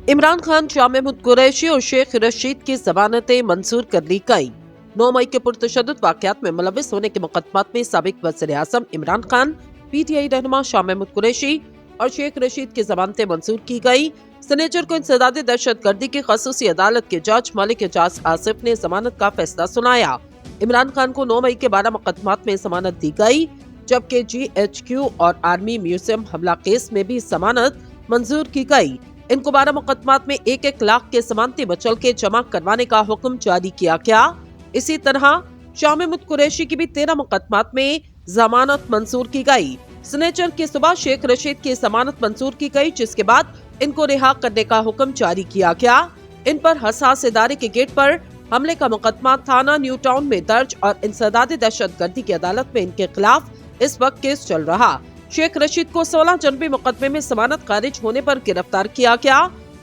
इमरान खान, शाह महमूद कुरैशी और शेख रशीद की जमानतें मंजूर कर ली गई। 9 मई के पुरतशद्दुद वाकयात में मुलविस होने के मुकदमात में साबिक वज़ीर-ए-आज़म इमरान खान, PTI रहनुमा शाह महमूद कुरैशी और शेख रशीद की जमानतें मंजूर की गई। सनेचर को इंसदादी दहशतगर्दी की खसूसी अदालत के जज मलिक एजाज आसिफ ने जमानत का फैसला सुनाया। इमरान खान को 9 मई के 12 मुकदमात में जमानत दी गई, जबकि GHQ और आर्मी म्यूजियम हमला केस में भी जमानत मंजूर की गई। इनको 12 मुकदमात में 1-1 लाख के जमानती बचल के जमा करवाने का हुक्म जारी किया गया। इसी तरह शाह महमूद कुरैशी की भी 13 मुकदमात में जमानत मंजूर की गई। सनेचर की सुबह शेख रशीद की जमानत मंजूर की गई, जिसके बाद इनको रिहा करने का हुक्म जारी किया गया। इन पर हसास इदारे के गेट पर हमले का मुकदमा थाना न्यू टाउन में दर्ज और इंसदादी दहशतगर्दी की अदालत में इनके खिलाफ इस वक्त केस चल रहा। शेख रशीद को 16 जनवरी मुकदमे में जमानत खारिज होने पर गिरफ्तार किया गया।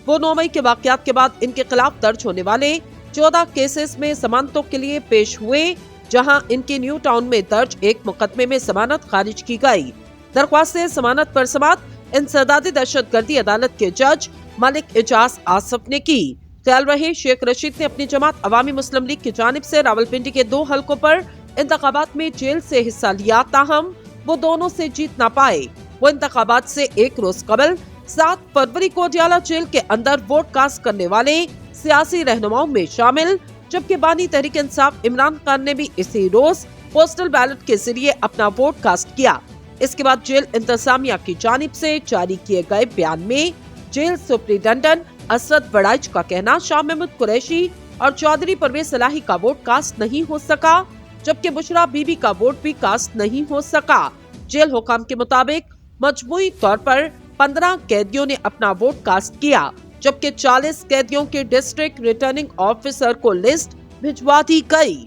वो 9 मई के वाकयात के बाद इनके खिलाफ दर्ज होने वाले 14 केसेस में जमानतों के लिए पेश हुए, जहां इनके न्यू टाउन में दर्ज एक मुकदमे में जमानत खारिज की गई। दरख्वास्त जमानत पर समाअत इंसदादी दहशतगर्दी अदालत के जज मलिक एजाज आसिफ ने की। ख्याल रहे शेख रशीद ने अपनी जमात अवामी मुस्लिम लीग की जानिब से रावलपिंडी के 2 हलकों पर इंतखाबात में जेल से हिस्सा लिया, ताहम वो दोनों से जीत ना पाए। वो इंतखाबात से एक रोज कबल 7 फरवरी को अडियाला जेल के अंदर वोट कास्ट करने वाले सियासी रहनुमाओं में शामिल, जबकि बानी तहरीक इंसाफ इमरान खान ने भी इसी रोज पोस्टल बैलेट के जरिए अपना वोट कास्ट किया। इसके बाद जेल इंतजामिया की जानिब से जारी किए गए बयान में जेल सुप्रिंटेंडेंट असद वड़ाइच का कहना, शाह महमूद कुरैशी और चौधरी परवेज सलाही का वोट कास्ट नहीं हो सका, जबकि बुशरा बीबी का वोट भी कास्ट नहीं हो सका। जेल हुकाम के मुताबिक मजमूई तौर पर 15 कैदियों ने अपना वोट कास्ट किया, जबकि 40 कैदियों के डिस्ट्रिक्ट रिटर्निंग ऑफिसर को लिस्ट भिजवा दी गई।